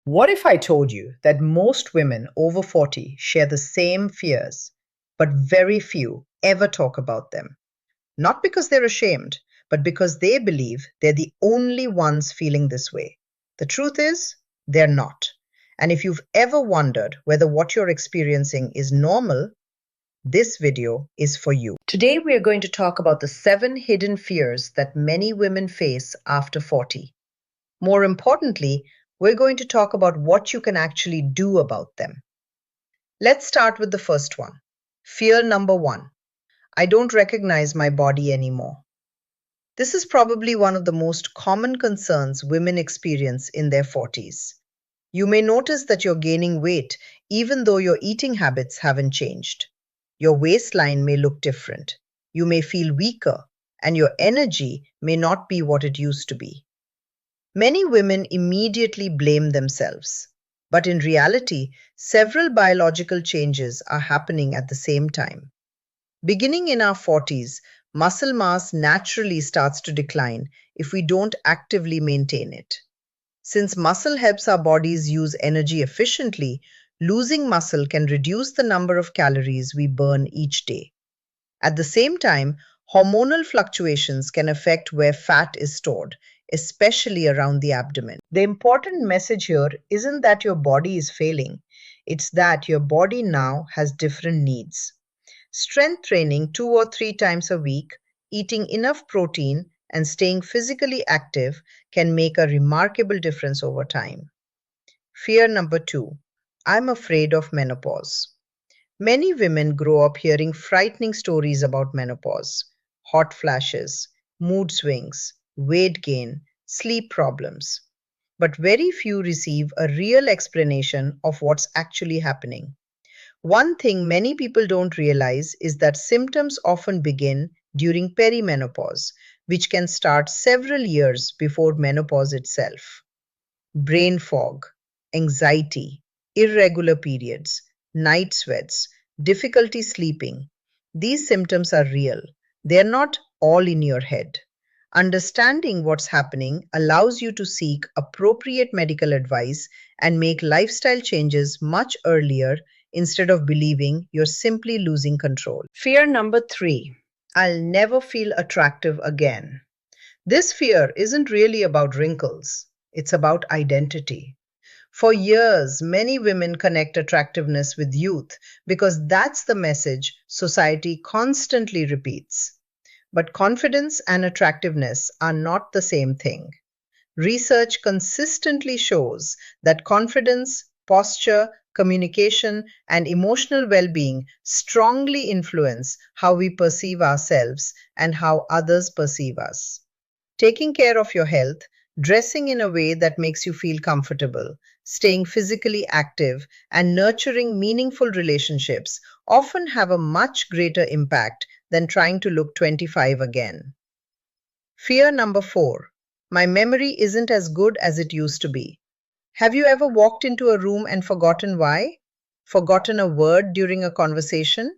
What if I told you that most women over 40 share the same fears, but very few ever talk about them? Not because they're ashamed, but because they believe they're the only ones feeling this way. The truth is, they're not. And if you've ever wondered whether what you're experiencing is normal, this video is for you. Today, we are going to talk about the 7 hidden fears that many women face after 40. More importantly, we're going to talk about what you can actually do about them. Let's start with the first one. Fear number 1. I don't recognize my body anymore. This is probably one of the most common concerns women experience in their 40s. You may notice that you're gaining weight even though your eating habits haven't changed. Your waistline may look different. You may feel weaker, and your energy may not be what it used to be. Many women immediately blame themselves, but in reality, several biological changes are happening at the same time. Beginning in our 40s, muscle mass naturally starts to decline if we don't actively maintain it. Since muscle helps our bodies use energy efficiently, losing muscle can reduce the number of calories we burn each day. At the same time, hormonal fluctuations can affect where fat is stored, especially around the abdomen. The important message here isn't that your body is failing, it's that your body now has different needs. Strength training 2 or 3 times a week, eating enough protein, and staying physically active can make a remarkable difference over time. Fear number 2. I'm afraid of menopause. Many women grow up hearing frightening stories about menopause: hot flashes, mood swings, weight gain, sleep problems. But very few receive a real explanation of what's actually happening. One thing many people don't realize is that symptoms often begin during perimenopause, which can start several years before menopause itself. Brain fog, anxiety, irregular periods, night sweats, difficulty sleeping. These symptoms are real. They're not all in your head. Understanding what's happening allows you to seek appropriate medical advice and make lifestyle changes much earlier instead of believing you're simply losing control. Fear number 3. I'll never feel attractive again. This fear isn't really about wrinkles, it's about identity. For years, many women connect attractiveness with youth because that's the message society constantly repeats. But confidence and attractiveness are not the same thing. Research consistently shows that confidence, posture, communication, and emotional well being strongly influence how we perceive ourselves and how others perceive us. Taking care of your health, dressing in a way that makes you feel comfortable, staying physically active, and nurturing meaningful relationships often have a much greater impact than trying to look 25 again. Fear number 4. My memory isn't as good as it used to be. Have you ever walked into a room and forgotten why? Forgotten a word during a conversation?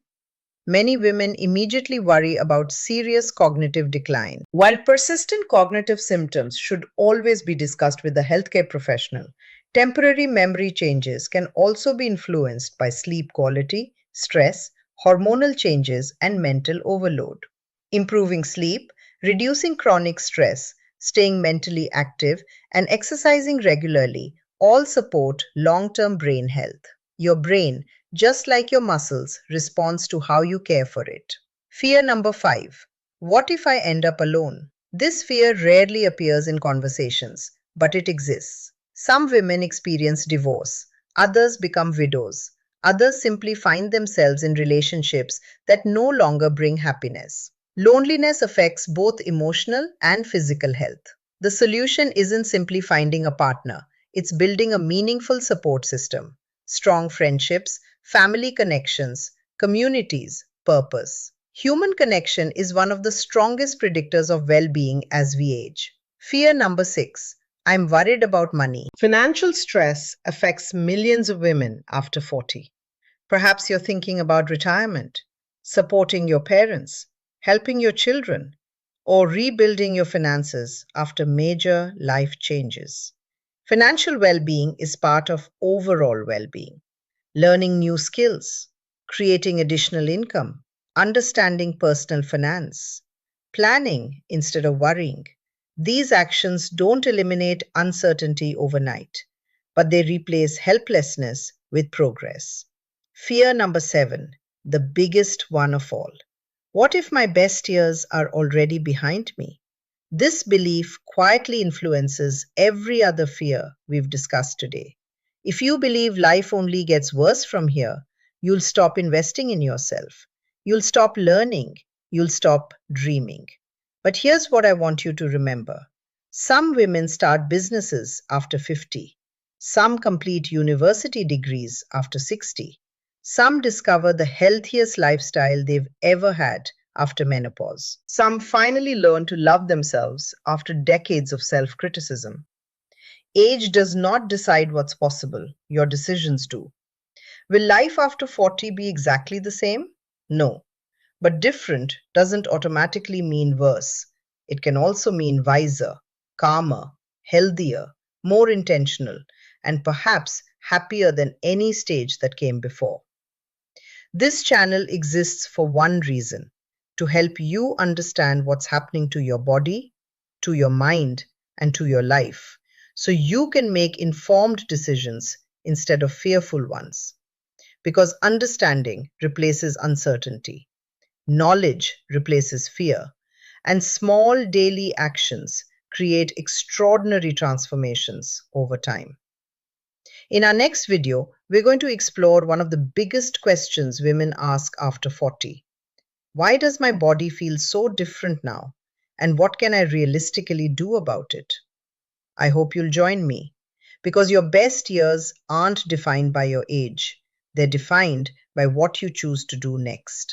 Many women immediately worry about serious cognitive decline. While persistent cognitive symptoms should always be discussed with a healthcare professional, temporary memory changes can also be influenced by sleep quality, stress, hormonal changes, and mental overload. Improving sleep, reducing chronic stress, staying mentally active, and exercising regularly all support long-term brain health. Your brain, just like your muscles, responds to how you care for it. Fear number 5. What if I end up alone? This fear rarely appears in conversations, but it exists. Some women experience divorce, others become widows, others simply find themselves in relationships that no longer bring happiness. Loneliness affects both emotional and physical health. The solution isn't simply finding a partner, it's building a meaningful support system, strong friendships, family connections, communities, purpose. Human connection is one of the strongest predictors of well being as we age. Fear number 6. I'm worried about money. Financial stress affects millions of women after 40. Perhaps you're thinking about retirement, supporting your parents, helping your children, or rebuilding your finances after major life changes. Financial well being is part of overall well being. Learning new skills, creating additional income, understanding personal finance, planning instead of worrying. These actions don't eliminate uncertainty overnight, but they replace helplessness with progress. Fear number 7, the biggest one of all. What if my best years are already behind me? This belief quietly influences every other fear we've discussed today. If you believe life only gets worse from here, you'll stop investing in yourself. You'll stop learning. You'll stop dreaming. But here's what I want you to remember: some women start businesses after 50, some complete university degrees after 60, some discover the healthiest lifestyle they've ever had after menopause. Some finally learn to love themselves after decades of self criticism. Age does not decide what's possible, your decisions do. Will life after 40 be exactly the same? No. But different doesn't automatically mean worse. It can also mean wiser, calmer, healthier, more intentional, and perhaps happier than any stage that came before. This channel exists for one reason: to help you understand what's happening to your body, to your mind, and to your life, so you can make informed decisions instead of fearful ones. Because understanding replaces uncertainty, knowledge replaces fear, and small daily actions create extraordinary transformations over time. In our next video, we're going to explore one of the biggest questions women ask after 40. Why does my body feel so different now? And what can I realistically do about it? I hope you'll join me, because your best years aren't defined by your age. They're defined by what you choose to do next.